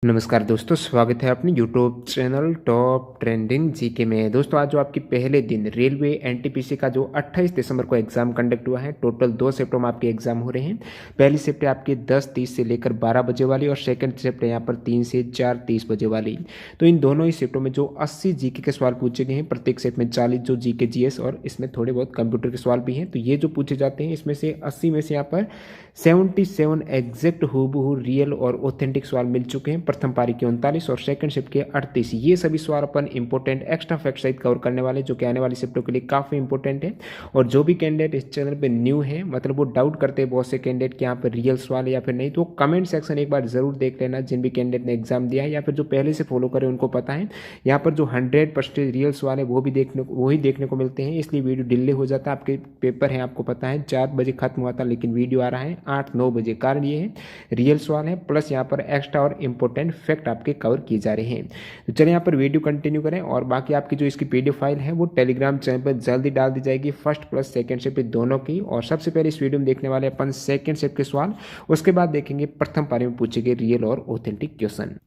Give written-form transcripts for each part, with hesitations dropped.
नमस्कार दोस्तों, स्वागत है अपने YouTube channel top trending GK में। दोस्तों आज जो आपकी पहले दिन रेलवे एनटीपीसी का जो 28 दिसंबर को एग्जाम कंडक्ट हुआ है, टोटल 2 शिफ्टों में आपके एग्जाम हो रहे हैं। पहली शिफ्ट है आपकी 10:30 से लेकर 12 बजे वाली और सेकंड शिफ्ट है यहाँ पर 3 से 4:30 बजे वाली। तो इन दोनों ही शिफ्टों में जो 80 जीके के सवाल पूछे गए हैं, प्रत्येक शिफ्ट में 40 जो जीके जीएस और इसमें थोड़े बहुत कंप्यूटर के सवाल भी हैं। तो ये जो पूछे जाते हैं इसमें से 80 में से यहाँ पर 77 एग्जैक्ट हूबहू रियल और ऑथेंटिक सवाल मिल चुके हैं। प्रथम पारी के 39 और सेकंड शिफ्ट के 38। ये सभी सवाल अपन इंपॉर्टेंट एक्स्ट्रा फैक्ट सहित कवर करने वाले, जो कि आने वाली शिफ्टों के लिए काफी इंपॉर्टेंट है। और जो भी कैंडिडेट इस चैनल पे न्यू है, मतलब वो डाउट करते हैं बहुत से कैंडिडेट कि यहाँ पर रियल सवाल है या फिर नहीं, तो कमेंट सेक्शन एक बार जरूर देख लेना। जिन भी कैंडिडेट ने एग्जाम दिया है या फिर जो पहले से फॉलो करे उनको पता है यहाँ पर जो 100% रियल सवाल है वो ही देखने को मिलते हैं। इसलिए वीडियो डिले हो जाता है। आपके पेपर है, आपको पता है 4 बजे खत्म हुआ था, लेकिन वीडियो आ रहा है 8-9 बजे। कारण ये है रियल सवाल है, प्लस यहाँ पर एक्स्ट्रा और इंपॉर्टेंट फैक्ट आपके कवर किए जा रहे हैं। तो चलिए यहाँ पर वीडियो कंटिन्यू करें। और बाकी आपकी जो इसकी पीडीएफ फाइल है वो टेलीग्राम चैनल पर जल्दी डाल दी जाएगी, फर्स्ट प्लस सेकंड शिफ्ट दोनों की। और सबसे पहले इस वीडियो में देखने वाले अपन सेकंड शिफ्ट के सवाल, उसके बाद देखेंगे प्रथम पारी में पूछे गए रियल और ऑथेंटिक क्वेश्चन।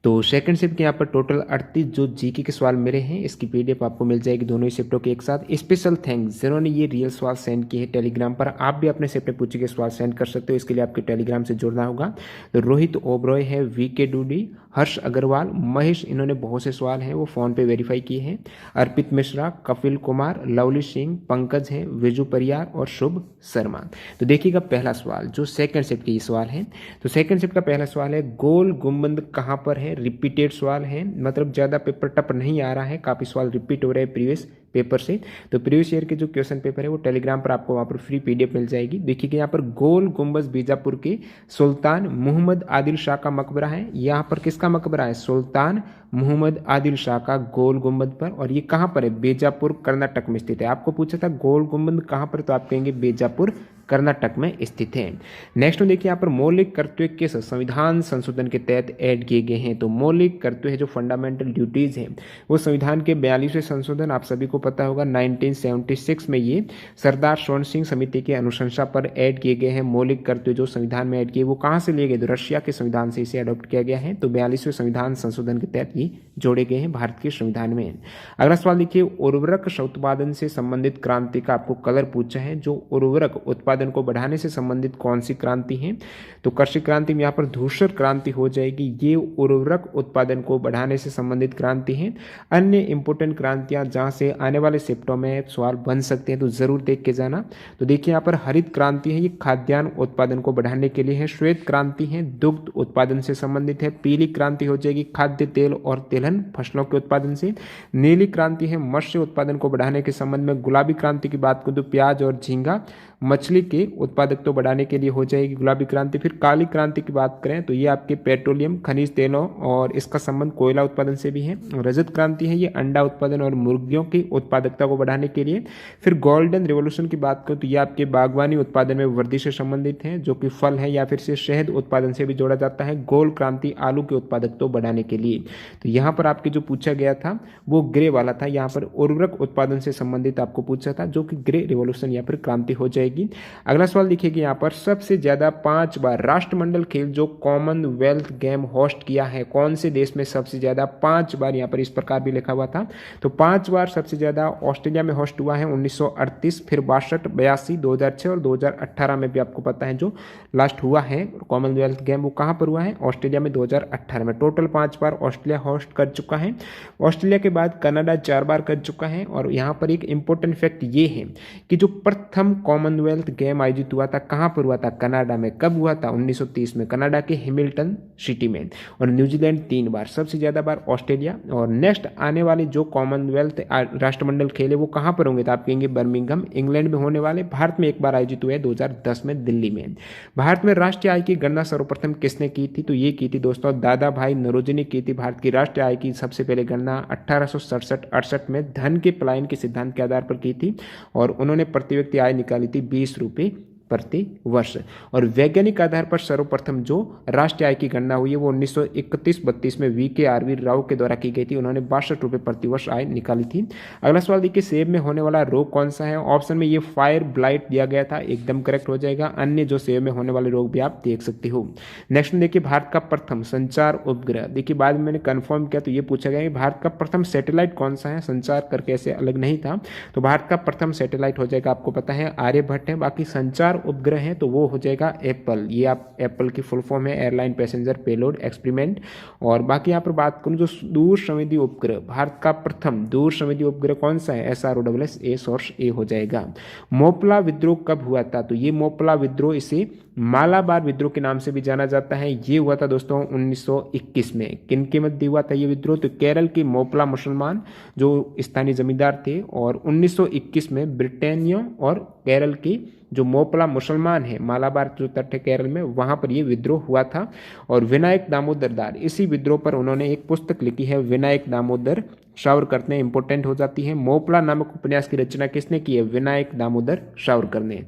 तो सेकंड शिफ्ट के यहाँ पर टोटल 38 जो जीके के सवाल मेरे हैं, इसकी पीडीएफ आपको मिल जाएगी दोनों ही शिफ्टों के एक साथ। स्पेशल थैंक्स जिन्होंने ये रियल सवाल सेंड किए हैं टेलीग्राम पर। आप भी अपने शिफ्ट में पूछे गए सवाल सेंड कर सकते हो। इसके लिए आपके टेलीग्राम से जुड़ना होगा। तो रोहित ओब्रॉय है, वीके डूडी, हर्ष अग्रवाल, महेश, इन्होंने बहुत से सवाल हैं वो फोन पे वेरीफाई किए हैं। अर्पित मिश्रा, कपिल कुमार, लवली सिंह, पंकज हैं, विजू परियार और शुभ शर्मा। तो देखिएगा पहला सवाल जो सेकंड शिफ्ट के सवाल है। तो सेकंड शिफ्ट का पहला सवाल है, गोल गुंबद कहाँ पर है। रिपीटेड सवाल है, मतलब ज्यादा पेपर टप नहीं आ रहा है, काफी सवाल रिपीट हो रहे हैं प्रीवियस पेपर से। तो प्रीवियस ईयर के जो क्वेश्चन पेपर है वो टेलीग्राम पर आपको वहां पर फ्री पीडीएफ मिल जाएगी। देखिए कि यहाँ पर गोल गुंबज बीजापुर के सुल्तान मुहम्मद आदिल शाह का मकबरा है। यहाँ पर किसका मकबरा है? सुल्तान मुहम्मद आदिल शाह का गोल गुंबद पर। और ये कहाँ पर है? बीजापुर कर्नाटक में स्थित है। आपको पूछा था गोल गुंबद कहाँ पर, तो आप कहेंगे बीजापुर कर्नाटक में स्थित है। नेक्स्ट में देखिए यहाँ पर मौलिक कर्तव्य किस संविधान संशोधन के तहत ऐड किए गए हैं। तो मौलिक कर्तव्य है जो फंडामेंटल ड्यूटीज हैं वो संविधान के 42वें संशोधन, आप सभी को पता होगा 1976 में ये सरदार स्वर्ण सिंह समिति के अनुशंसा पर ऐड किए गए हैं। मौलिक कर्तव्य जो संविधान में ऐड किए वो कहाँ से लिए गए? तो रशिया के संविधान से इसे अडॉप्ट किया गया है। तो 42वें संविधान संशोधन के तहत ये जोड़े गए हैं भारत के संविधान में। अगला सवाल देखिए, उर्वरक उत्पादन से संबंधित क्रांति का आपको कलर पूछा है। जो उर्वरक उत्पादन को बढ़ाने से संबंधित कौन सी क्रांति है? तो कृषि क्रांति में यहाँ पर धूसर क्रांति हो जाएगी। ये उर्वरक उत्पादन को बढ़ाने से संबंधित क्रांति है। अन्य इंपोर्टेंट क्रांतियां जहां से आने वाले शिफ्टों में सवाल बन सकते हैं तो जरूर देख के जाना। तो देखिए यहाँ पर हरित क्रांति है, ये खाद्यान्न उत्पादन को बढ़ाने के लिए है। श्वेत क्रांति है, दुग्ध उत्पादन से संबंधित है। पीली क्रांति हो जाएगी खाद्य तेल और तिलहन फसलों के उत्पादन से। नीली क्रांति है मत्स्य उत्पादन को बढ़ाने के संबंध में। गुलाबी क्रांति की बात करूं तो प्याज और झींगा मछली के उत्पादक तो बढ़ाने के लिए हो जाएगी गुलाबी क्रांति। फिर काली क्रांति की बात करें तो ये आपके पेट्रोलियम खनिज तेलों और इसका संबंध कोयला उत्पादन से भी है। रजत क्रांति है, ये अंडा उत्पादन और मुर्गियों की उत्पादकता को बढ़ाने के लिए। फिर गोल्डन रिवोल्यूशन की बात करें तो ये आपके बागवानी उत्पादन में वृद्धि से संबंधित है, जो कि फल है या फिर से शहद उत्पादन से भी जोड़ा जाता है। गोल्ड क्रांति आलू के उत्पादकता तो बढ़ाने के लिए। तो यहाँ पर आपके जो पूछा गया था वो ग्रे वाला था, यहाँ पर उर्वरक उत्पादन से संबंधित आपको पूछा था, जो कि ग्रे रिवोल्यूशन यहाँ पर क्रांति हो जाएगी। अगला सवाल देखिए यहाँ पर सबसे ज्यादा 5 बार राष्ट्रमंडल खेल जो कॉमनवेल्थ गेम होस्ट किया है, कौन से देश में सबसे ज्यादा 5 बार, यहाँ पर इस प्रकार भी लिखा हुआ था। तो 5 बार सबसे ज्यादा ऑस्ट्रेलिया में होस्ट हुआ है 1938, फिर 62, 82, 2006 और 2018 में भी आपको पता है जो लास्ट हुआ है कॉमनवेल्थ गेम वो कहाँ पर हुआ है? ऑस्ट्रेलिया में 2018 में। टोटल 5 बार ऑस्ट्रेलिया होस्ट कर चुका है। ऑस्ट्रेलिया के बाद कनाडा 4 बार कर चुका है। और यहाँ पर एक इंपॉर्टेंट फैक्ट ये है कि जो प्रथम कॉमनवेल्थ गेम आयोजित हुआ था कहां पर हुआ था? कनाडा में। कब हुआ था? 1930 में, कनाडा के हैमिल्टन सिटी में। और न्यूजीलैंड 3 बार, सबसे ज्यादा बार ऑस्ट्रेलिया। और नेक्स्ट आने वाले जो कॉमनवेल्थ राष्ट्रमंडल खेल है वो कहां पर होंगे? तो आप कहेंगे बर्मिंघम इंग्लैंड में होने वाले। भारत में एक बार आयोजित हुए 2010 में दिल्ली में। भारत में राष्ट्रीय आय की गणना सर्वप्रथम किसने की थी? तो ये की थी दोस्तों दादा भाई नौरोजी ने की थी। भारत की राष्ट्रीय आय की सबसे पहले गणना 1867-68 में धन के पलायन के सिद्धांत के आधार पर की थी। और उन्होंने प्रति व्यक्ति आय निकाली थी 20 रुपये प्रति वर्ष। और वैज्ञानिक आधार पर सर्वप्रथम जो राष्ट्रीय आय की गणना हुई है वो 1931-32 में VKRV राव के द्वारा की गई थी। उन्होंने 62 रुपये प्रति वर्ष आय निकाली थी। अगला सवाल देखिए, सेब में होने वाला रोग कौन सा है? ऑप्शन में ये फायर ब्लाइट दिया गया था, एकदम करेक्ट हो जाएगा। अन्य जो सेब में होने वाले रोग भी आप देख सकते हो। नेक्स्ट में देखिए, भारत का प्रथम संचार उपग्रह, देखिए बाद में मैंने कंफर्म किया तो ये पूछा गया कि भारत का प्रथम सैटेलाइट कौन सा है? संचार करके ऐसे अलग नहीं था, तो भारत का प्रथम सैटेलाइट हो जाएगा, आपको पता है आर्यभट्ट है। बाकी संचार उपग्रह है तो वो हो जाएगा एप्पल, ये आप एप्पल की फुल फॉर्म है एयरलाइन पैसेंजर पेलोड एक्सपेरिमेंट। और बाकी यहाँ पर बात करूँ जो दूर संवेदी उपग्रह, भारत का प्रथम दूर संवेदी उपग्रह कौन सा है? SROSS सोर्स ए हो जाएगा। मोपला विद्रोह कब हुआ था? तो ये मोपला विद्रोह इसे मालाबार विद्रोह के नाम से भी जाना जाता है। ये हुआ था दोस्तों 1921 में। किन के मध्य हुआ था ये विद्रोह? तो केरल के मोपला मुसलमान जो स्थानीय जमींदार थे, और 1921 में ब्रिटेनिया और केरल के जो मोपला मुसलमान है, मालाबार जो तट है केरल में, वहां पर ये विद्रोह हुआ था। और विनायक दामोदर दास इसी विद्रोह पर उन्होंने एक पुस्तक लिखी है, विनायक दामोदर सावरकर ने, इंपोर्टेंट हो जाती है। मोपला नामक उपन्यास की रचना किसने की है? विनायक दामोदर सावरकर ने।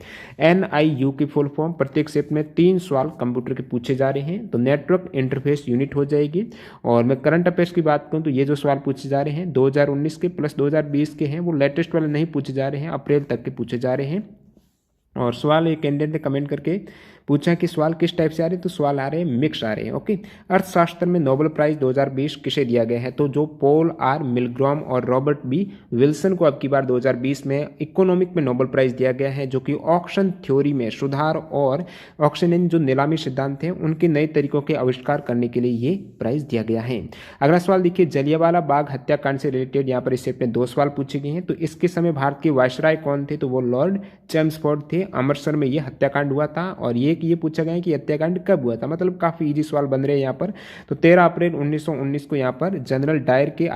NIU की फुल फॉर्म, प्रत्येक सेट में 3 सवाल कंप्यूटर के पूछे जा रहे हैं, तो नेटवर्क इंटरफेस यूनिट हो जाएगी। और मैं करंट अफेयर्स की बात करूं तो ये जो सवाल पूछे जा रहे हैं 2019 के प्लस 2020 के हैं, वो लेटेस्ट वाले नहीं पूछे जा रहे हैं, अप्रैल तक के पूछे जा रहे हैं। और सवाल एक कैंडिडेट ने कमेंट करके पूछा कि सवाल किस टाइप से आ रहे हैं, तो सवाल आ रहे हैं मिक्स आ रहे हैं। ओके, अर्थशास्त्र में नोबेल प्राइज 2020 किसे दिया गया है? तो जो पॉल आर मिलग्रॉम और रॉबर्ट बी विल्सन को अब की बार 2020 में इकोनॉमिक में नोबेल प्राइज दिया गया है, जो कि ऑक्शन थ्योरी में सुधार और ऑक्शन जो नीलामी सिद्धांत हैं उनके नए तरीकों के आविष्कार करने के लिए ये प्राइज दिया गया है। अगला सवाल देखिए, जलियांवाला बाग हत्याकांड से रिलेटेड यहाँ पर इस सेट में 2 सवाल पूछे गए हैं। तो इसके समय भारत के वायसराय कौन थे? तो वो लॉर्ड चेम्सफोर्ड थे। अमृतसर में ये हत्याकांड हुआ था। और ये पूछा गया है कि हत्याकांड कब हुआ था, मतलब काफी इजी सवाल बन रहे हैं यहाँ पर। तो 13 अप्रैल 1919 को यहाँ पर जनरल डायर के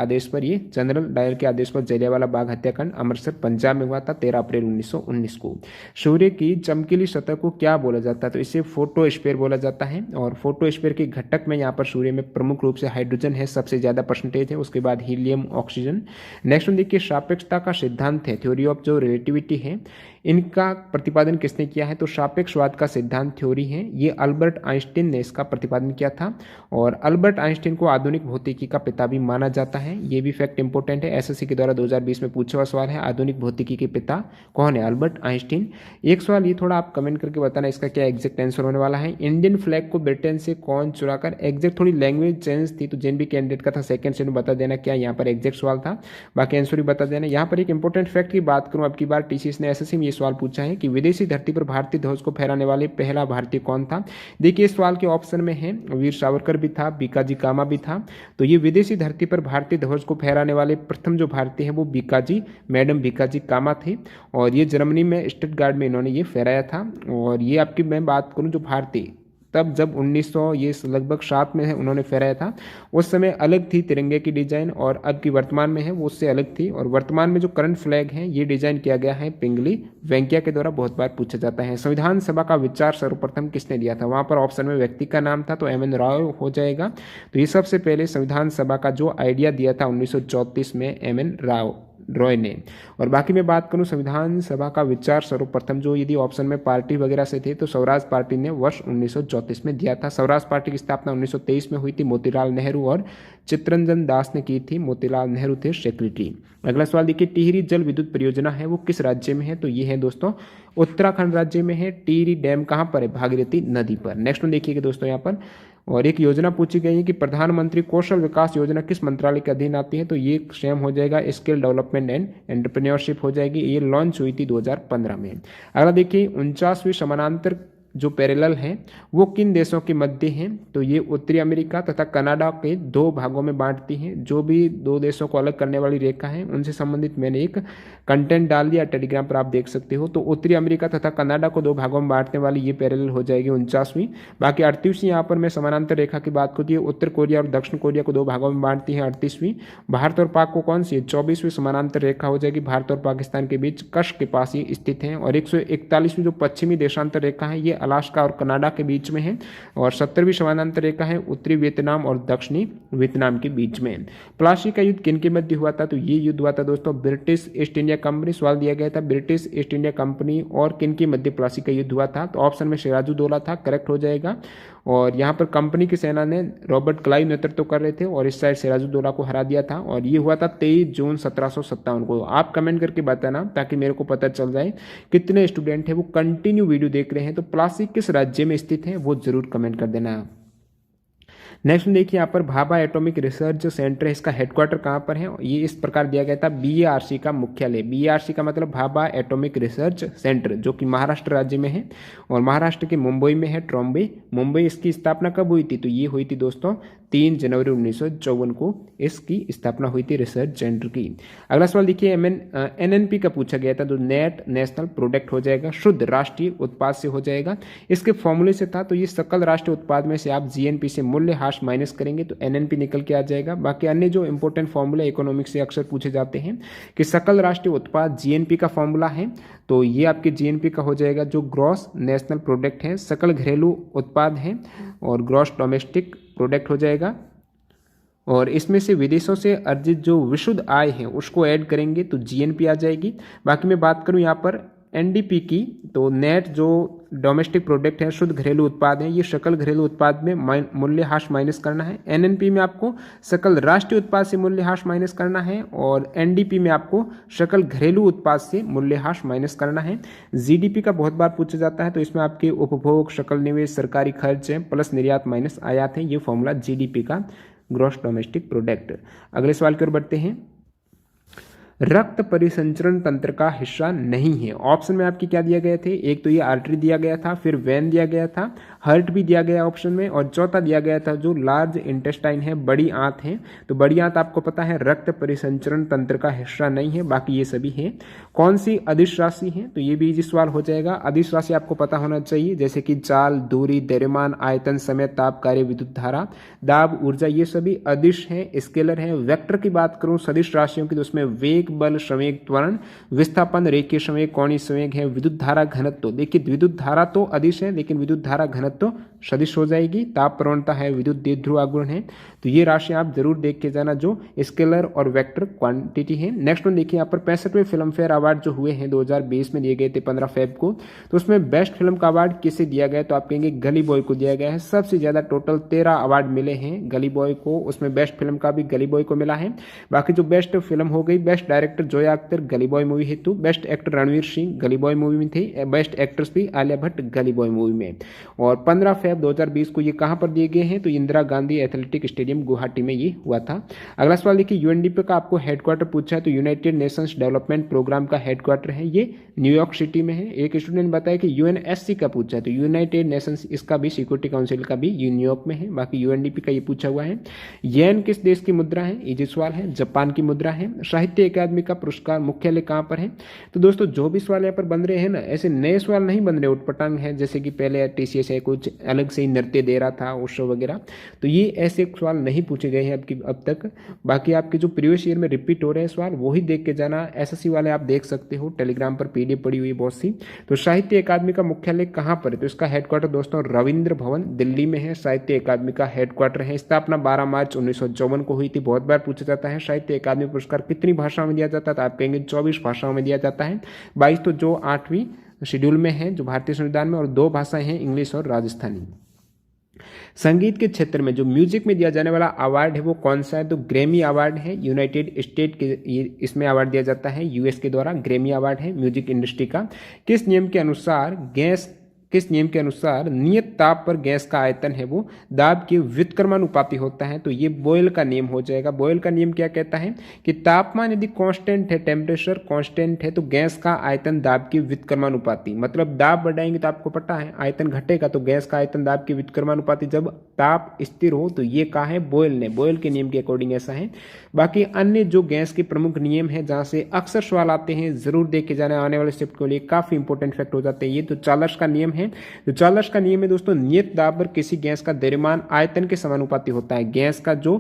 आदेश पर जलियांवाला बाग हत्याकांड अमृतसर पंजाब में हुआ था 13 अप्रैल 1919 को। सूर्य की चमकीली सतह को क्या बोला जाता है? तो इसे फोटोस्फीयर बोला जाता है। और फोटोस्फीयर के घटक में यहाँ पर सूर्य में प्रमुख रूप से हाइड्रोजन है, सबसे ज्यादा परसेंटेज है, उसके बाद हीलियम, ऑक्सीजन। नेक्स्ट देखिए, सापेक्षता का सिद्धांत है, थ्योरी ऑफ जो रिलेटिविटी है, इनका प्रतिपादन किसने किया है? तो सापेक्षवाद का सिद्धांत थ्योरी है, ये अल्बर्ट आइंस्टीन ने इसका प्रतिपादन किया था। और अल्बर्ट आइंस्टीन को आधुनिक भौतिकी का पिता भी माना जाता है, ये भी फैक्ट इंपॉर्टेंट है, SSC के द्वारा 2020 में पूछा हुआ सवाल है, आधुनिक भौतिकी के पिता कौन है? Albert Einstein. एक सवाल ये थोड़ा आप कमेंट करके बताना इसका क्या एग्जैक्ट आंसर होने वाला है। इंडियन फ्लैग को ब्रिटेन से कौन चुराकर, एग्जैक्ट थोड़ी लैंग्वेज चेंज थी, तो जिन भी कैंडिडेट का था सेकंड से बता देना क्या यहाँ पर एग्जैक्ट सवाल था, बाकी आंसर भी बता देना। यहाँ पर एक इंपॉर्टेंट फैक्ट की बात करूँ, अब की बार TCS ने SSC में ये सवाल पूछा है कि विदेशी धरती पर भारतीय ध्वज को फहराने वाले पहला भारतीय कौन था? देखिए इस सवाल के ऑप्शन में है वीर सावरकर भी था, बीकाजी कामा भी था। तो ये विदेशी धरती पर भारतीय ध्वज को फहराने वाले प्रथम जो भारतीय हैं वो बीकाजी, मैडम बीकाजी कामा थे। और ये जर्मनी में स्टटगार्ड में इन्होंने ये फहराया था। और ये आपकी मैं बात करूं जो भारतीय तब जब 1900 ये लगभग 7 में है उन्होंने फहराया था, उस समय अलग थी तिरंगे की डिजाइन, और अब की वर्तमान में है वो उससे अलग थी। और वर्तमान में जो करंट फ्लैग है ये डिजाइन किया गया है पिंगली वेंकैया के द्वारा, बहुत बार पूछा जाता है। संविधान सभा का विचार सर्वप्रथम किसने दिया था? वहां पर ऑप्शन में व्यक्ति का नाम था, तो MN राव हो जाएगा। तो ये सबसे पहले संविधान सभा का जो आइडिया दिया था 1934 में MN रॉय ने। और बाकी मैं बात करूं संविधान सभा का विचार सर्वप्रथम जो यदि ऑप्शन में पार्टी वगैरह से थे तो स्वराज पार्टी ने वर्ष 1934 में दिया था। स्वराज पार्टी की स्थापना 1923 में हुई थी, मोतीलाल नेहरू और चित्तरंजन दास ने की थी, मोतीलाल नेहरू थे सेक्रेटरी। अगला सवाल देखिए, टिहरी जल विद्युत परियोजना है वो किस राज्य में है? तो ये है दोस्तों उत्तराखंड राज्य में है। टिहरी डैम कहाँ पर है? भागीरथी नदी पर। नेक्स्ट में देखिएगा दोस्तों यहाँ पर, और एक योजना पूछी गई है कि प्रधानमंत्री कौशल विकास योजना किस मंत्रालय के अधीन आती है? तो ये सेम हो जाएगा स्किल डेवलपमेंट एंड एंटरप्रेन्योरशिप हो जाएगी। ये लॉन्च हुई थी 2015 में। अगला देखिए 49वीं समानांतर जो पैरेलल हैं वो किन देशों के मध्य हैं? तो ये उत्तरी अमेरिका तथा कनाडा के 2 भागों में बांटती हैं। जो भी 2 देशों को अलग करने वाली रेखा है उनसे संबंधित मैंने एक कंटेंट डाल दिया, टेलीग्राम पर आप देख सकते हो। तो उत्तरी अमेरिका तथा कनाडा को 2 भागों में बांटने वाली ये पैरेलल हो जाएगी 49वीं। बाकी 38वीं यहाँ पर मैं समानांतर रेखा की बात करती है, उत्तर कोरिया और दक्षिण कोरिया को 2 भागों में बांटती है 38वीं। भारत और पाक को कौन सी? 24वीं समानांतर रेखा हो जाएगी, भारत और पाकिस्तान के बीच कश के पास ही स्थित है। और 141वीं जो पश्चिमी देशांतर रेखा है ये अलास्का और कनाडा के बीच में है। और 70वीं समानांतर रेखा है उत्तरी वियतनाम और दक्षिणी वियतनाम के बीच में। प्लासी का युद्ध किन के मध्य हुआ था? तो ये युद्ध हुआ था दोस्तों ब्रिटिश ईस्ट इंडिया कंपनी, सवाल दिया गया था ब्रिटिश ईस्ट इंडिया कंपनी और किन के मध्य प्लासी का युद्ध हुआ था? तो ऑप्शन में सिराजुद्दौला था, करेक्ट हो जाएगा। और यहाँ पर कंपनी की सेना ने रॉबर्ट क्लाइव नेतृत्व कर रहे थे और इस साइड सिराजुद्दौला को हरा दिया था और ये हुआ था 23 जून 1757 को। आप कमेंट करके बताना ताकि मेरे को पता चल जाए कितने स्टूडेंट हैं वो कंटिन्यू वीडियो देख रहे हैं। तो प्लासी किस राज्य में स्थित है वो जरूर कमेंट कर देना। नेक्स्ट देखिए यहाँ पर भाभा एटॉमिक रिसर्च सेंटर है, इसका हेडक्वार्टर कहाँ पर है? ये इस प्रकार दिया गया था बीएआरसी का मुख्यालय। बीएआरसी का मतलब भाभा एटॉमिक रिसर्च सेंटर, जो कि महाराष्ट्र राज्य में है और महाराष्ट्र के मुंबई में है, ट्रॉम्बे मुंबई। इसकी स्थापना कब हुई थी? तो ये हुई थी दोस्तों 3 जनवरी 1954 को इसकी स्थापना हुई थी रिसर्च सेंटर की। अगला सवाल देखिए एनएनपी का पूछा गया था, जो नेट नेशनल प्रोडक्ट हो जाएगा, शुद्ध राष्ट्रीय उत्पाद से हो जाएगा। इसके फॉर्मूले से था तो ये सकल राष्ट्रीय उत्पाद में से आप जीएनपी से मूल्य ह्रास माइनस करेंगे तो एनएनपी निकल के आ जाएगा। बाकी अन्य जो इंपॉर्टेंट फॉर्मूला इकोनॉमिक्स से अक्सर पूछे जाते हैं कि सकल राष्ट्रीय उत्पाद जीएनपी का फॉर्मूला है, तो ये आपके जीएनपी का हो जाएगा जो ग्रॉस नेशनल प्रोडक्ट है, सकल घरेलू उत्पाद है और ग्रॉस डोमेस्टिक प्रोडक्ट हो जाएगा। और इसमें से विदेशों से अर्जित जो विशुद्ध आय है उसको ऐड करेंगे तो जीएनपी आ जाएगी। बाकी मैं बात करूं यहाँ पर एनडीपी की, तो नेट जो डोमेस्टिक प्रोडक्ट है, शुद्ध घरेलू उत्पाद है, ये सकल घरेलू उत्पाद में मूल्य ह्रास माइनस करना है। एनएनपी में आपको सकल राष्ट्रीय उत्पाद से मूल्य ह्रास माइनस करना है और एनडीपी में आपको सकल घरेलू उत्पाद से मूल्य ह्रास माइनस करना है। जीडीपी का बहुत बार पूछा जाता है, तो इसमें आपके उपभोग, सकल निवेश, सरकारी खर्च है प्लस निर्यात माइनस आयात है, ये फॉर्मूला जीडीपी का ग्रॉस डोमेस्टिक प्रोडक्ट। अगले सवाल की ओर बढ़ते हैं। रक्त परिसंचरण तंत्र का हिस्सा नहीं है। ऑप्शन में आपके क्या दिया गए थे? एक तो ये आर्टरी दिया गया था, फिर वेन दिया गया था, हार्ट भी दिया गया ऑप्शन में, और चौथा दिया गया था जो लार्ज इंटेस्टाइन है, बड़ी आंत है। तो बड़ी आंत आपको पता है रक्त परिसंचरण तंत्र का हिस्सा नहीं है, बाकी ये सभी है। कौन सी अदिश राशि है? तो ये भी इजी सवाल हो जाएगा। अदिश राशि आपको पता होना चाहिए, जैसे कि चाल, दूरी, द्रव्यमान, आयतन, समय, ताप, कार्य, विद्युत धारा, दाब, ऊर्जा, ये सभी अदिश है, स्केलर है। वेक्टर की बात करूं सदिश राशियों की तो उसमें वेग, बल, संवेग, त्वरण, विस्थापन, रेखीय संवेग, कोणीय संवेग है, विद्युत धारा घनत्व। देखिए विद्युत धारा तो अदिश है लेकिन विद्युत धारा घनत्व सदिश हो जाएगी। ताप प्रवणता है, विद्युत द्विध्रुव आघूर्ण है। तो ये राशि आप जरूर देख के जाना जो स्केलर और वेक्टर क्वांटिटी है। नेक्स्ट वन देखिए यहाँ पर 65वें फिल्म फेयर अवार्ड जो हुए हैं 2020 में दिए गए थे 15 फेब को, तो उसमें बेस्ट फिल्म का अवार्ड किसे दिया गया? तो आप कहेंगे गली बॉय को दिया गया है। सबसे ज्यादा टोटल 13 अवार्ड मिले हैं गली बॉय को, उसमें बेस्ट फिल्म का भी गली बॉय को मिला है। बाकी जो बेस्ट फिल्म हो गई, बेस्ट डायरेक्टर जोया अख्तर गली बॉय मूवी हेतु, बेस्ट एक्टर रणवीर सिंह गली बॉय मूवी में थे, बेस्ट एक्ट्रेस भी आलिया भट्ट गली बॉय मूवी में। और 15 फेब 2020 को ये कहां पर दिए गए हैं? तो इंदिरा गांधी एथलेटिक स्टेडियम गुवाहाटी में ये हुआ था। अगला सवाल देखिए यूएनडीपी का आपको हेडक्वार्टर पूछा है, तो यूनाइटेड नेशंस डेवलपमेंट प्रोग्राम का हेडक्वार्टर है ये न्यूयॉर्क सिटी में है। एक स्टूडेंट ने बताया कि यूएनएससी का पूछा है, तो यूनाइटेड नेशंस इसका भी सिक्योरिटी काउंसिल का भी न्यूयॉर्क में है। बाकी यूएनडीपी का ये पूछा हुआ है। येन किस देश की मुद्रा है? इजी सवाल है, जापान की मुद्रा है। साहित्य अकादमी का पुरस्कार मुख्यालय कहां पर है? तो दोस्तों जो भी सवाल यहाँ पर बन रहे हैं ना, ऐसे नए सवाल नहीं बन रहे उटपटांग है, जैसे कि पहले टीसीएस है कुछ अलग से ही नृत्य दे रहा था उत्सव वगैरह, तो ये ऐसे सवाल नहीं पूछे गए हैं अब तक। बाकी आपके जो प्रीवियस ईयर में रिपीट हो रहे हैं सवाल वही देख के जाना। एसएससी वाले आप देख सकते हो, टेलीग्राम पर पीडीएफ पड़ी हुई है बहुत सी। तो साहित्य अकादमी का मुख्यालय कहां पर है? तो इसका हेडक्वार्टर दोस्तों रविंद्र भवन दिल्ली में है। साहित्य अकादमी का हेडक्वार्टर है। स्थापना 12 मार्च 1954 को हुई थी। बहुत बार पूछा जाता है साहित्य अकादमी पुरस्कार कितनी भाषाओं में दिया जाता था? आप कहेंगे 24 भाषाओं में दिया जाता है। 22 तो जो 8वीं शेड्यूल में है जो भारतीय संविधान में, और 2 भाषाएं हैं इंग्लिश और राजस्थानी। संगीत के क्षेत्र में जो म्यूजिक में दिया जाने वाला अवार्ड है वो कौन सा है? तो ग्रैमी अवार्ड है। यूनाइटेड स्टेट के इसमें अवार्ड दिया जाता है यूएस के द्वारा। ग्रैमी अवार्ड है म्यूजिक इंडस्ट्री का। किस नियम के अनुसार नियत ताप पर गैस का आयतन है वो दाब के व्युत्क्रमानुपाती होता है? तो ये बॉयल का नियम हो जाएगा। बॉयल का नियम क्या कहता है कि तापमान यदि कांस्टेंट है, टेम्परेचर कांस्टेंट है, तो गैस का आयतन दाब के व्युत्क्रमानुपाती, मतलब दाब बढ़ाएंगे तो आपको पता है आयतन घटेगा, तो गैस का आयतन दाब के व्युत्क्रमानुपाती जब ताप स्थिर हो, तो ये कहा है बॉयल ने। बॉयल के नियम के अकॉर्डिंग ऐसा है। बाकी अन्य जो गैस के प्रमुख नियम है जहां से अक्सर सवाल आते हैं, जरूर देख के जाना, आने वाले शिफ्ट के लिए काफी इंपॉर्टेंट फैक्ट हो जाते हैं ये। तो चार्ल्स का नियम है। तो चार्ल्स का नियम है दोस्तों, नियत दाब पर किसी गैस का द्रव्यमान आयतन के समानुपाती होता है। गैस का जो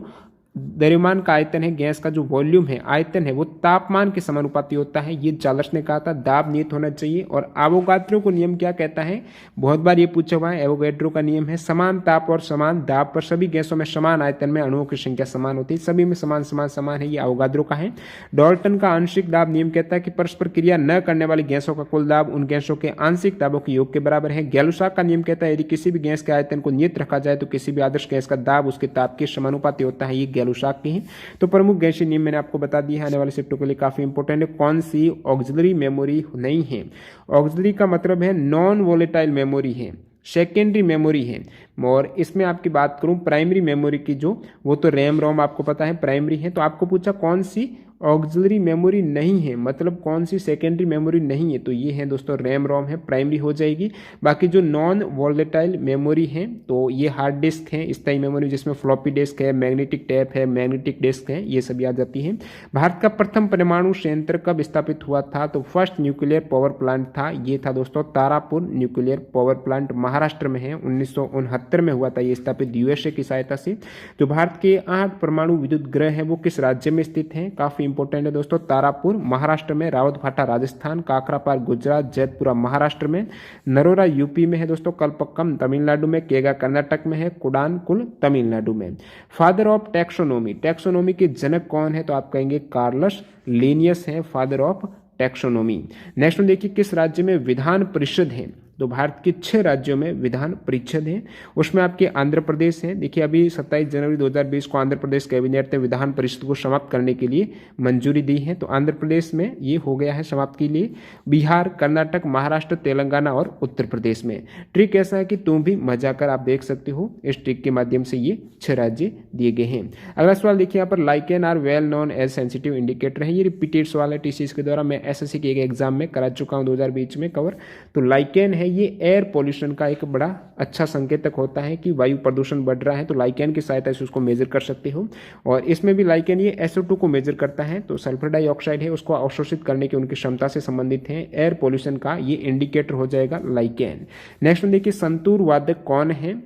द्रव्यमान का आयतन है, गैस का जो वॉल्यूम है, आयतन है, वो तापमान के समानुपाती होता है। ये चार्ल्स ने कहा था। दाब नियत होना चाहिए। और एवोगाड्रो को नियम क्या कहता है, बहुत बार ये पूछा हुआ है। एवोगाड्रो का नियम है समान ताप और समान दाब पर सभी गैसों में समान आयतन में अणुओं की संख्या समान होती है, सभी में समान समान समान है, ये एवोगाड्रो का है। डाल्टन का आंशिक दाब नियम कहता है कि परस्पर क्रिया न करने वाली गैसों का कुल दाब उन गैसों के आंशिक दाबों के योग के बराबर है। गैलुसाक का नियम कहता है यदि किसी भी गैस के आयतन को नियत रखा जाए तो किसी भी आदर्श गैस का दाब उसके ताप के समानुपाती होता है। ये गैलुसाक की है। तो प्रमुख गैसीय नियम मैंने आपको बता दिया है, आने वाले शिफ्टों के लिए काफी इंपॉर्टेंट है। कौन सी ऑक्सिलरी मेमोरी नहीं है? ऑक्सिलरी का मतलब है नॉन वोलेटाइल मेमोरी है, सेकेंडरी मेमोरी है। और इसमें आपकी बात करूं प्राइमरी मेमोरी की, जो वो तो रैम रोम आपको पता है प्राइमरी है। तो आपको पूछा कौन सी ऑक्सिलरी मेमोरी नहीं है, मतलब कौन सी सेकेंडरी मेमोरी नहीं है, तो ये है दोस्तों रैम रोम है, प्राइमरी हो जाएगी। बाकी जो नॉन वॉलेटाइल मेमोरी है तो ये हार्ड डिस्क है, स्थायी मेमोरी जिसमें फ्लॉपी डिस्क है, मैग्नेटिक टेप है, मैग्नेटिक डिस्क है, ये सभी आ जाती है। भारत का प्रथम परमाणु संयंत्र कब स्थापित हुआ था? तो फर्स्ट न्यूक्लियर पावर प्लांट था, ये था दोस्तों Tarapur nuclear power plant, Maharashtra में है। 1969 में हुआ था ये स्थापित यूएसए की सहायता से। जो भारत के 8 परमाणु विद्युत गृह है वो किस राज्य में स्थित है? काफी इंपॉर्टेंट है दोस्तों, तारापुर महाराष्ट्र में, रावतभाटा राजस्थान, काकरापार गुजरात, जैतपुरा महाराष्ट्र में, नरोरा यूपी में है दोस्तों, कल्पक्कम तमिलनाडु में, केगा कर्नाटक में है, कुडानकुल तमिलनाडु में। फादर ऑफ टैक्सोनॉमी, टैक्सोनॉमी के जनक कौन है? तो आप कहेंगे कार्लस लिनियस है फादर ऑफ टैक्सोनॉमी। नेक्स्ट देखिए किस राज्य में विधान परिषद है? तो भारत के 6 राज्यों में विधान परिषद है, उसमें आपके आंध्र प्रदेश है। देखिए अभी 27 जनवरी 2020 को आंध्र प्रदेश कैबिनेट ने विधान परिषद को समाप्त करने के लिए मंजूरी दी है, तो आंध्र प्रदेश में ये हो गया है समाप्त के लिए। बिहार, कर्नाटक, महाराष्ट्र, तेलंगाना और उत्तर प्रदेश में। ट्रिक ऐसा है कि तुम भी मजा कर आप देख सकते हो, इस ट्रिक के माध्यम से ये 6 राज्य दिए गए हैं। अगला सवाल देखिए यहाँ पर, lichen are well known as sensitive indicator है। ये रिपीटेड सवाल है टीसीएस के द्वारा, मैं एसएससी के एक एग्जाम में करा चुका हूँ 2020 में कवर। तो लाइकेन है ये एयर पोल्यूशन का एक बड़ा अच्छा संकेतक होता है कि वायु प्रदूषण बढ़ रहा है, तो लाइकेन की सहायता से उसको मेजर कर सकते हो। और इसमें भी लाइकेन ये SO2 को मेजर करता है, तो सल्फर डाइऑक्साइड है उसको अवशोषित करने की उनकी क्षमता से संबंधित है। एयर पोल्यूशन का ये इंडिकेटर हो जाएगा लाइकेन। नेक्स्ट में देखिए संतूर वादक कौन है?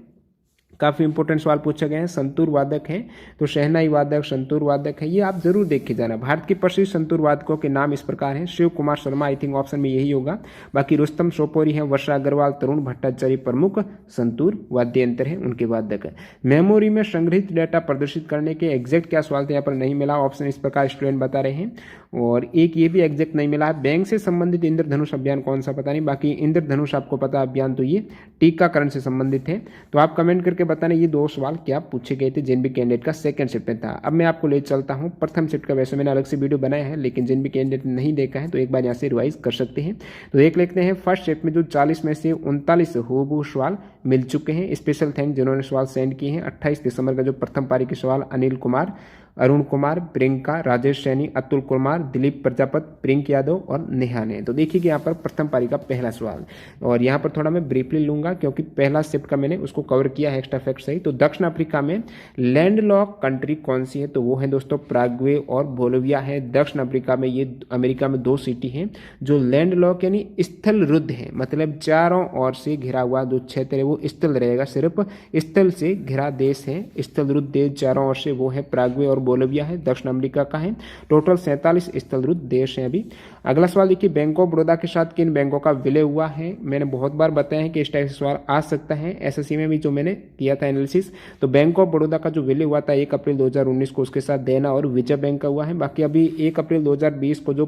काफी इंपॉर्टेंट सवाल पूछे गए हैं। संतूर वादक है तो शहनाई वादक, संतूर वादक है, ये आप जरूर देख के जाना। भारत के प्रसिद्ध संतूर वादकों के नाम इस प्रकार हैं। Shiv Kumar Sharma, I think option में यही होगा। बाकी रुस्तम सोपोरी है, वर्षा अग्रवाल, तरुण भट्टाचार्य प्रमुख संतूर वाद्य यंत्र है उनके वादक। मेमोरी में संग्रहित डाटा प्रदर्शित करने के एग्जैक्ट क्या सवाल थे यहाँ पर नहीं मिला, ऑप्शन इस प्रकार स्टूडेंट बता रहे हैं। और एक ये भी एग्जैक्ट नहीं मिला है, बैंक से संबंधित इंद्रधनुष अभियान कौन सा पता नहीं। बाकी इंद्रधनुष आपको पता अभियान तो ये टीकाकरण से संबंधित है। तो आप कमेंट करके बताना ये 2 सवाल क्या पूछे गए थे जिन भी कैंडिडेट का सेकंड शिफ्ट में था। अब मैं आपको ले चलता हूं प्रथम शिफ्ट का, वैसे मैंने अलग से वीडियो बनाया है लेकिन जिन भी कैंडिडेट ने नहीं देखा है तो एक बार यहाँ से रिवाइज कर सकते हैं। तो देख लेते हैं फर्स्ट शिफ्ट में जो 40 में से 39 हूबहू सवाल मिल चुके हैं। स्पेशल थैंक जिन्होंने सवाल सेंड किए हैं। 28 दिसंबर का जो प्रथम पारी के सवाल अनिल कुमार, अरुण कुमार, प्रियंका, राजेश सैनी, अतुल कुमार, दिलीप प्रजापत, प्रियंक यादव और नेहा ने। तो देखिए कि यहाँ पर प्रथम पारी का पहला सवाल, और यहाँ पर थोड़ा मैं ब्रीफली लूंगा क्योंकि पहला शिफ्ट का मैंने उसको कवर किया है एक्स्ट्रा फैक्ट सही। तो दक्षिण अफ्रीका में लैंडलॉक कंट्री कौन सी है? तो वो है दोस्तों प्रागवे और बोलिविया है। दक्षिण अफ्रीका में ये अमेरिका में 2 सिटी हैं जो लैंडलॉक यानी स्थल रुद्ध है, मतलब चारों ओर से घिरा हुआ जो क्षेत्र है वो स्थल रहेगा, सिर्फ स्थल से घिरा देश है, स्थल रुद्ध देश चारों ओर से, वो है प्रागवे और बोलिविया है, दक्षिण अमेरिका का है। टोटल 47 स्थलरुद्ध देश हैं अभी। अगला सवाल देखिए, बैंक ऑफ बड़ौदा के साथ किन बैंकों का विलय हुआ है? मैंने बहुत बार बताया है कि इस टाइप से सवाल आ सकता है एसएससी में भी, जो मैंने किया था एनालिसिस। तो बैंक ऑफ बड़ौदा का जो विलय हुआ था 1 अप्रैल 2019 को, उसके साथ देना और विजय बैंक का हुआ है। बाकी अभी 1 अप्रैल 2020 को जो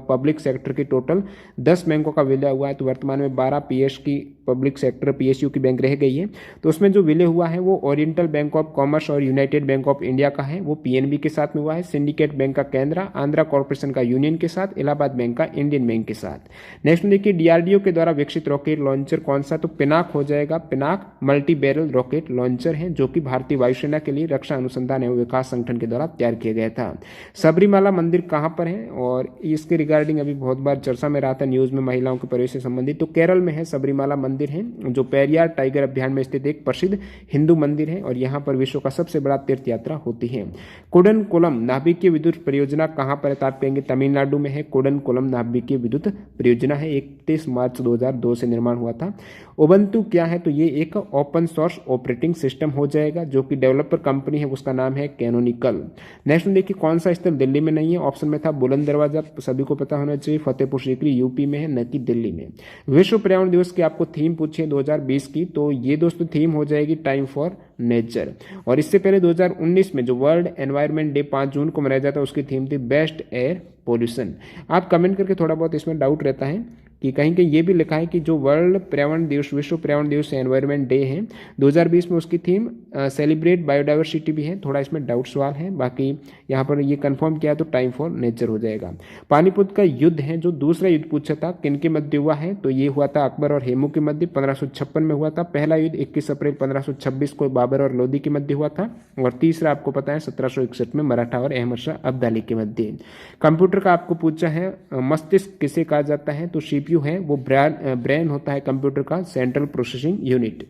पब्लिक सेक्टर की टोटल 10 बैंकों का विलय हुआ है, तो वर्तमान में 12 पीएस की पब्लिक सेक्टर पीएसयू की बैंक रह गई है। तो उसमें जो विलय हुआ है वो ओरिएंटल बैंक ऑफ कॉमर्स और यूनाइटेड बैंक ऑफ इंडिया का है, वो पीएनबी के साथ में हुआ है। सिंडिकेट बैंक का केंद्रा, आंध्रा कॉर्पोरेशन का यूनियन के साथ, इलाहाबाद बैंक का इंडियन बैंक के साथ। नेक्स्ट देखिए, डीआरडीओ के द्वारा विकसित रॉकेट लॉन्चर कौन सा? तो पिनाक हो जाएगा। Pinaka multi barrel rocket launcher है जो कि भारतीय वायुसेना के लिए रक्षा अनुसंधान एवं विकास संगठन के द्वारा तैयार किया गया था। सबरीमाला मंदिर कहां पर है? और इसके रिगार्डिंग अभी बहुत बार चर्चा में रहा था न्यूज में महिलाओं के प्रवेश से संबंधित। तो केरल में है सबरीमाला मंदिर है, जो पेरियार टाइगर अभ्यान में स्थित एक प्रसिद्ध हिंदू मंदिर है और यहाँ पर विश्व का सबसे बड़ा तीर्थ यात्रा होती है। कुडनकुलम नाभिकीय विद्युत परियोजना कहाँ पर है? तो आप कहेंगे तमिलनाडु में है कुडनकुलम। कोलम नाभिकीय विद्युत परियोजना है, 31 मार्च 2002 से निर्माण हुआ था। उबंटू क्या है, तो ये एक ओपन सोर्स ऑपरेटिंग सिस्टम हो जाएगा, जो कि डेवलपर कंपनी है उसका नाम है कैनोनिकल। नेक्स्ट देखिए कौन सा स्थल दिल्ली में नहीं है, ऑप्शन में था बुलंद दरवाजा, सभी को पता होना चाहिए, फतेहपुर सीकरी यूपी में है, न कि दिल्ली में। विश्व पर्यावरण दिवस की आपको थीम पूछी है 2020 की, तो ये दोस्तों थीम हो जाएगी टाइम फॉर नेचर। और इससे पहले 2019 में जो वर्ल्ड एनवायरनमेंट डे 5 जून को मनाया जाता है उसकी थीम थी बेस्ट एयर पोल्यूशन। आप कमेंट करके थोड़ा बहुत इसमें डाउट रहता है कि कहीं कहीं ये भी लिखा है कि जो वर्ल्ड पर्यावरण दिवस, विश्व पर्यावरण दिवस एनवायरनमेंट डे है 2020 में, उसकी थीम सेलिब्रेट बायोडाइवर्सिटी भी है। थोड़ा इसमें डाउट सवाल है, बाकी यहाँ पर ये कंफर्म किया तो टाइम फॉर नेचर हो जाएगा। पानीपत का युद्ध है जो दूसरा युद्ध पूछा था, किन के मध्य हुआ है, तो ये हुआ था अकबर और हेमू के मध्य, 1556 में हुआ था। पहला युद्ध 21 अप्रैल 1526 को बाबर और लोधी के मध्य हुआ था, और तीसरा आपको पता है 1761 में मराठा और अहमद शाह अब्दाली के मध्य। कंप्यूटर का आपको पूछा है मस्तिष्क किसे कहा जाता है, तो सीपीयू है वो ब्रेन होता है कंप्यूटर का, सेंट्रल प्रोसेसिंग यूनिट।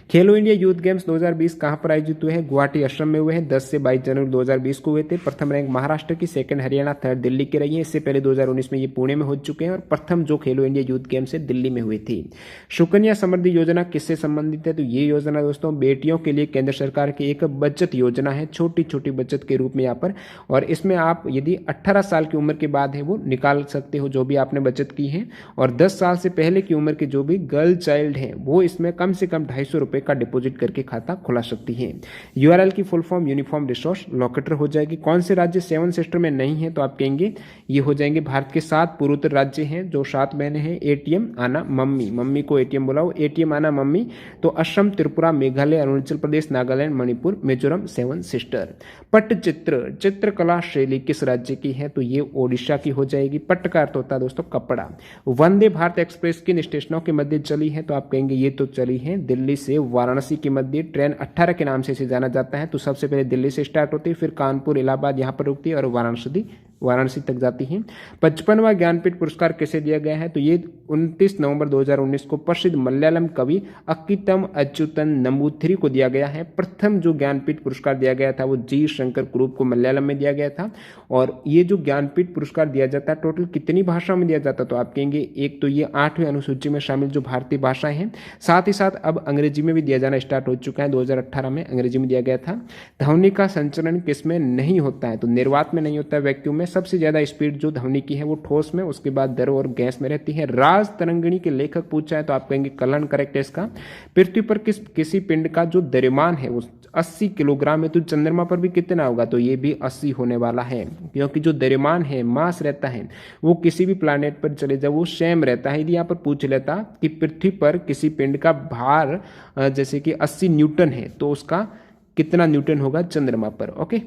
खेलो इंडिया यूथ गेम्स 2020 कहां पर आयोजित हुए हैं, गुवाहाटी असम में हुए हैं, 10 से 22 जनवरी 2020 को हुए थे। प्रथम रैंक महाराष्ट्र की, सेकंड हरियाणा, थर्ड दिल्ली की रही है। इससे पहले 2019 में ये पुणे में हो चुके हैं, और प्रथम जो खेलो इंडिया यूथ गेम्स है दिल्ली में हुई थी। सुकन्या समृद्धि योजना किससे संबंधित है, तो ये योजना दोस्तों बेटियों के लिए केंद्र सरकार की एक बचत योजना है, छोटी छोटी बचत के रूप में यहाँ पर। और इसमें आप यदि 18 साल की उम्र के बाद है वो निकाल सकते हो जो भी आपने बचत की है, और 10 साल से पहले की उम्र के जो भी गर्ल चाइल्ड है वो इसमें कम से कम 250 रुपए का डिपॉजिट करके खाता खुला सकती है। यूआरएल की full form uniform resource locator हो जाएगी। कौन से राज्य 7 सिस्टर में नहीं है, तो आप कहेंगे ये हो जाएंगे भारत के 7 पूर्वोत्तर राज्य हैं जो 7 बहनें हैं। एटीएम आना मम्मी, मम्मी को एटीएम बुलाओ, एटीएम आना मम्मी, तो असम, त्रिपुरा, मेघालय, अरुणाचल प्रदेश, नागालैंड, मणिपुर, मिजोरम 7 सिस्टर। पट्टचित्र, चित्रकला शैली किस राज्य की है, तो ये ओडिशा की हो जाएगी। पट्ट का अर्थ होता है दोस्तों कपड़ा। वंदे भारत एक्सप्रेस किन स्टेशनों के मध्य चली है, तो आप कहेंगे ये तो चली है दिल्ली से वाराणसी के मध्य। ट्रेन 18 के नाम से इसे जाना जाता है, तो सबसे पहले दिल्ली से स्टार्ट होती है, फिर कानपुर, इलाहाबाद यहाँ पर रुकती है, और वाराणसी तक जाती है। 55वां ज्ञानपीठ पुरस्कार किसे दिया गया है, तो ये 29 नवंबर 2019 को प्रसिद्ध मलयालम कवि अक्कीतम अच्युतन नंबूथिरी को दिया गया है। प्रथम जो ज्ञानपीठ पुरस्कार दिया गया था वो जी शंकर कुरूप को मलयालम में दिया गया था। और ये जो ज्ञानपीठ पुरस्कार दिया जाता है टोटल कितनी भाषा में दिया जाता है, तो आप कहेंगे एक तो ये 8वीं अनुसूची में शामिल जो भारतीय भाषाएं हैं, साथ ही साथ अब अंग्रेजी में भी दिया जाना स्टार्ट हो चुका है। 2018 में अंग्रेजी में दिया गया था। ध्वनि का संचरण किसमें नहीं होता है, तो निर्वात में नहीं होता है, वैक्यूम में। सबसे ज्यादा स्पीड जो ध्वनि की है वो ठोस में, उसके बाद द्रव और गैस में रहती है। राज तरंगिणी के लेखक पूछा है, तो आप कहेंगे कलन करेक्ट है इसका। पृथ्वी पर किसी पिंड का जो द्रव्यमान है वो 80 किलोग्राम है, तो चंद्रमा पर भी कितना होगा, तो ये भी 80 होने वाला है, क्योंकि जो द्रव्यमान है, मास रहता है, वो किसी भी प्लैनेट पर चले जाए वो सेम रहता है। यदि यहाँ पर पूछ लेता कि पृथ्वी पर किसी पिंड का भार जैसे कि 80 न्यूटन है, तो उसका कितना न्यूटन होगा चंद्रमा पर, ओके,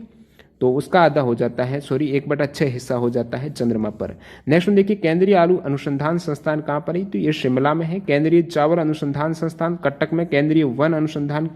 तो उसका आधा हो जाता है, 1/6 हिस्सा हो जाता है चंद्रमा पर। नेक्स्ट देखिए केंद्रीय आलू अनुसंधान संस्थान कहाँ पर है, तो ये शिमला में है। केंद्रीय चावल अनुसंधान संस्थान कटक में। केंद्रीय वन अनुसंधान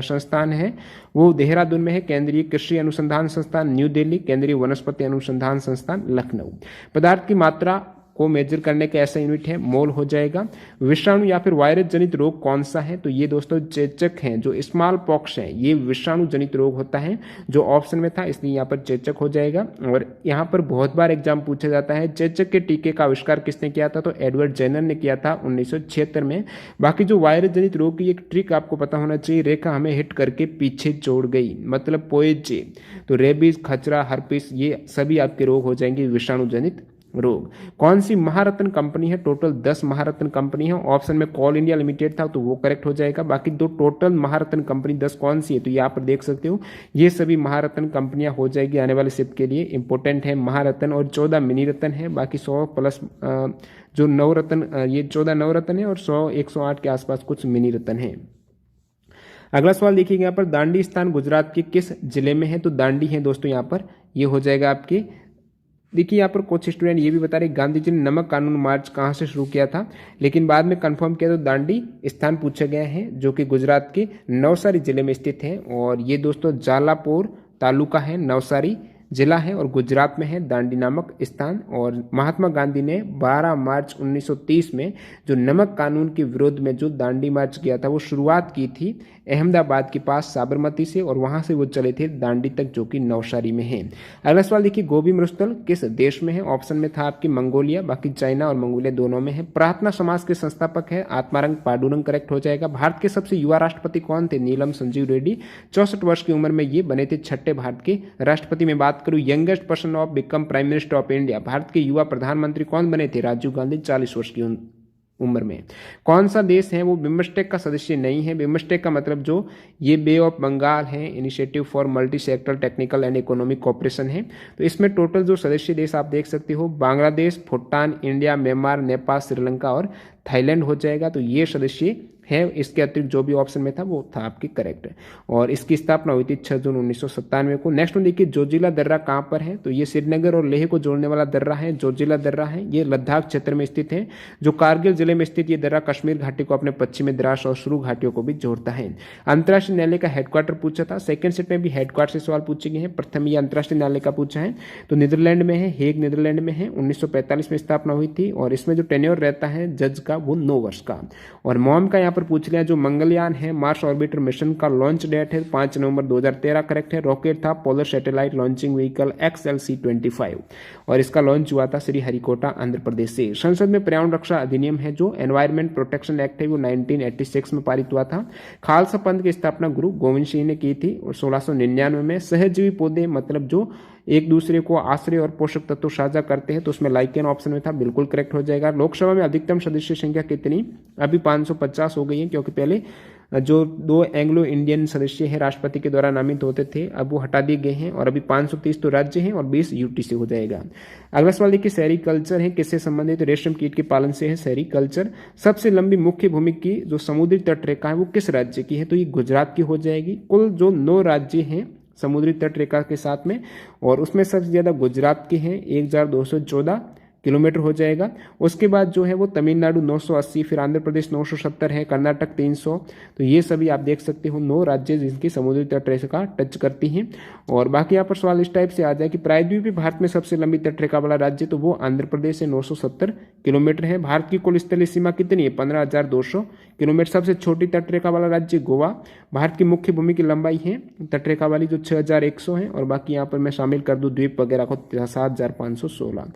संस्थान है वो देहरादून में है। केंद्रीय कृषि अनुसंधान संस्थान न्यू दिल्ली। केंद्रीय वनस्पति अनुसंधान संस्थान लखनऊ। पदार्थ की मात्रा को मेजर करने का ऐसा यूनिट है मोल हो जाएगा। विषाणु या फिर वायरस जनित रोग कौन सा है, तो ये दोस्तों चेचक है। जो स्मॉल पॉक्स है ये विषाणु जनित रोग होता है, जो ऑप्शन में था, इसलिए यहाँ पर चेचक हो जाएगा। और यहाँ पर बहुत बार एग्जाम पूछा जाता है चेचक के टीके का आविष्कार किसने किया था, तो एडवर्ड जेनर ने किया था 1976 में। बाकी जो वायरस जनित रोग की एक ट्रिक आपको पता होना चाहिए, रेखा हमें हिट करके पीछे छोड़ गई, मतलब पोएजे, तो रेबीज, खचरा, हर्पिस, ये सभी आपके रोग हो जाएंगे विषाणु जनित रोग। कौन सी महारत्न कंपनी है, टोटल 10 महारत्न कंपनी है। ऑप्शन में कोल इंडिया लिमिटेड था, तो वो करेक्ट हो जाएगा। बाकी दो टोटल महारत्न कंपनी 10 कौन सी है, तो यहाँ पर देख सकते हो ये सभी महारत्न कंपनियां हो जाएगी आने वाले शिफ्ट के लिए। इंपॉर्टेंट है महारत्न, और 14 मिनी रत्न है। बाकी 100 प्लस जो नवरत्न, ये 14 नवरत्न है, और 100-108 के आसपास कुछ मिनी रत्न है। अगला सवाल देखिएगा यहाँ पर, दांडी स्थान गुजरात के किस जिले में है, तो दांडी है दोस्तों यहाँ पर, ये हो जाएगा आपके। देखिए यहाँ पर कुछ स्टूडेंट ये भी बता रहे गांधी जी ने नमक कानून मार्च कहाँ से शुरू किया था, लेकिन बाद में कंफर्म किया तो दांडी स्थान पूछा गया है, जो कि गुजरात के नवसारी जिले में स्थित है। और ये दोस्तों जालापुर तालुका है, नवसारी जिला है, और गुजरात में है दांडी नामक स्थान। और महात्मा गांधी ने 12 मार्च 1930 में जो नमक कानून के विरोध में जो दांडी मार्च किया था वो शुरुआत की थी अहमदाबाद के पास साबरमती से, और वहां से वो चले थे दांडी तक जो कि नवसारी में है। अगला सवाल देखिए, गोबी मरुस्थल किस देश में है? ऑप्शन में था आपकी मंगोलिया, बाकी चाइना और मंगोलिया दोनों में है। प्रार्थना समाज के संस्थापक है आत्मारंग पाडुरंग, करेक्ट हो जाएगा। भारत के सबसे युवा राष्ट्रपति कौन थे? नीलम संजीव रेड्डी, 64 वर्ष की उम्र में ये बने थे छठे भारत के राष्ट्रपति। में बात करूं youngest person of become prime minister of India, Bharat के युवा प्रधानमंत्री कौन बने थे? राजीव गांधी, 40 वर्ष की उम्र में। कौन सा देश है वो बिम्स्टेक का सदस्य नहीं है? बिम्स्टेक का मतलब जो ये बे ऑफ बंगाल है, initiative for multi sectoral technical and economic cooperation है। तो इसमें टोटल जो सदस्य देश आप देख सकते हो, बांग्लादेश, भूटान, इंडिया, म्यांमार, नेपाल, श्रीलंका और थाईलैंड हो जाएगा। तो ये सदस्य है। इसके अतिरिक्त जो भी ऑप्शन में था वो था आपकी करेक्ट। और इसकी स्थापना हुई थी 6 जून 1997 को। नेक्स्ट में देखिए, जोजिला दर्रा कहाँ पर है? तो ये श्रीनगर और लेह को जोड़ने वाला दर्रा है, जोजिला दर्रा है। ये लद्दाख क्षेत्र में स्थित है। जो कारगिल जिले में स्थित ये दर्रा कश्मीर घाटी को अपने पश्चिमी द्रास और सुरु घाटियों को भी जोड़ता है। अंतर्राष्ट्रीय न्यायालय का हेडक्वार्टर पूछा था, सेकंड सेट में भी हेडक्वार्टर से सवाल पूछे गए हैं। प्रथम ये अंतर्राष्ट्रीय न्यायालय का पूछा है, तो नीदरलैंड में है, हेग नीदरलैंड में है। 1945 में स्थापना हुई थी, और इसमें जो टेन्योर रहता है जज का वो 9 वर्ष का। और मॉम का यहाँ पर पूछ लिया, जो मंगलयान है मार्स ऑर्बिटर मिशन का लॉन्च डेट है 5 नवंबर 2013, करेक्ट है। रॉकेट था polar satellite launching vehicle XLC-25, और इसका लॉन्च हुआ था श्री हरिकोटा आंध्र प्रदेश से। संसद में पर्यावरण रक्षा अधिनियम है, जो एनवायरमेंट प्रोटेक्शन एक्ट है, वो 1986 में पारित हुआ था। खालसा पंथ की स्थापना गुरु गोविंद सिंह ने की थी, और 1699 में। सहजीवी पौधे मतलब जो एक दूसरे को आश्रय और पोषक तत्व साझा करते हैं, तो उसमें लाइकेन ऑप्शन में था, बिल्कुल करेक्ट हो जाएगा। लोकसभा में अधिकतम सदस्य संख्या कितनी? अभी 550 हो गई है, क्योंकि पहले जो 2 एंग्लो इंडियन सदस्य हैं राष्ट्रपति के द्वारा नामित होते थे, अब वो हटा दिए गए हैं। और अभी 530 तो राज्य हैं और 20 यूटी से हो जाएगा। अगला सवाल देखिए, सेरीकल्चर है किससे संबंधित? रेशम कीट के पालन से है सेरीकल्चर। सबसे लंबी मुख्य भूमि की जो समुद्री तट रेखा है वो किस राज्य की है? तो ये गुजरात की हो जाएगी। कुल जो 9 राज्य हैं समुद्री तट रेखा के साथ में, और उसमें सबसे ज्यादा गुजरात के हैं, 1214 किलोमीटर हो जाएगा। उसके बाद जो है वो तमिलनाडु 980, फिर आंध्र प्रदेश 970 है, कर्नाटक 300। तो ये सभी आप देख सकते हो 9 राज्य जिनकी समुद्री तट रेखा टच करती हैं। और बाकी यहाँ पर सवाल इस टाइप से आ जाए कि प्रायद्वीपीय भारत में सबसे लंबी तट रेखा वाला राज्य, तो वो आंध्र प्रदेश है, 970 किलोमीटर है। भारत की कुल स्थलीय सीमा कितनी है? 15,200 किलोमीटर। सबसे छोटी तट रेखा वाला राज्य गोवा। भारत की मुख्य भूमि की लंबाई है तट रेखा वाली जो 6100 है, और बाकी यहाँ पर मैं शामिल कर दूं द्वीप वगैरह को 7516।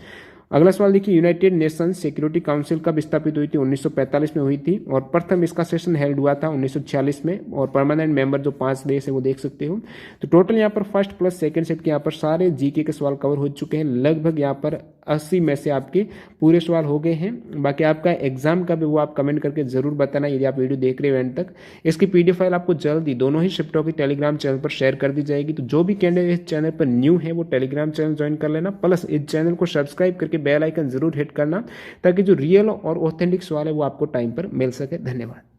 अगला सवाल देखिए, यूनाइटेड नेशंस सिक्योरिटी काउंसिल कब स्थापित हुई थी? 1945 में हुई थी, और प्रथम इसका सेशन हेल्ड हुआ था 1946 में। और परमानेंट मेंबर जो 5 देश है वो देख सकते हो। तो टोटल यहाँ पर फर्स्ट प्लस सेकंड सेट के यहाँ पर सारे जीके के सवाल कवर हो चुके हैं। लगभग यहाँ पर 80 में से आपके पूरे सवाल हो गए हैं। बाकी आपका एग्जाम कब है वो आप कमेंट करके जरूर बताना, यदि आप वीडियो देख रहे हो एंड तक। इसकी PDF फाइल आपको जल्दी दोनों ही शिफ्टों की टेलीग्राम चैनल पर शेयर कर दी जाएगी। तो जो भी कैंडिडेट इस चैनल पर न्यू है वो टेलीग्राम चैनल ज्वाइन कर लेना, प्लस इस चैनल को सब्सक्राइब करके बेल आइकन जरूर हिट करना, ताकि जो रियल और ऑथेंटिक सवाल है वो आपको टाइम पर मिल सके। धन्यवाद।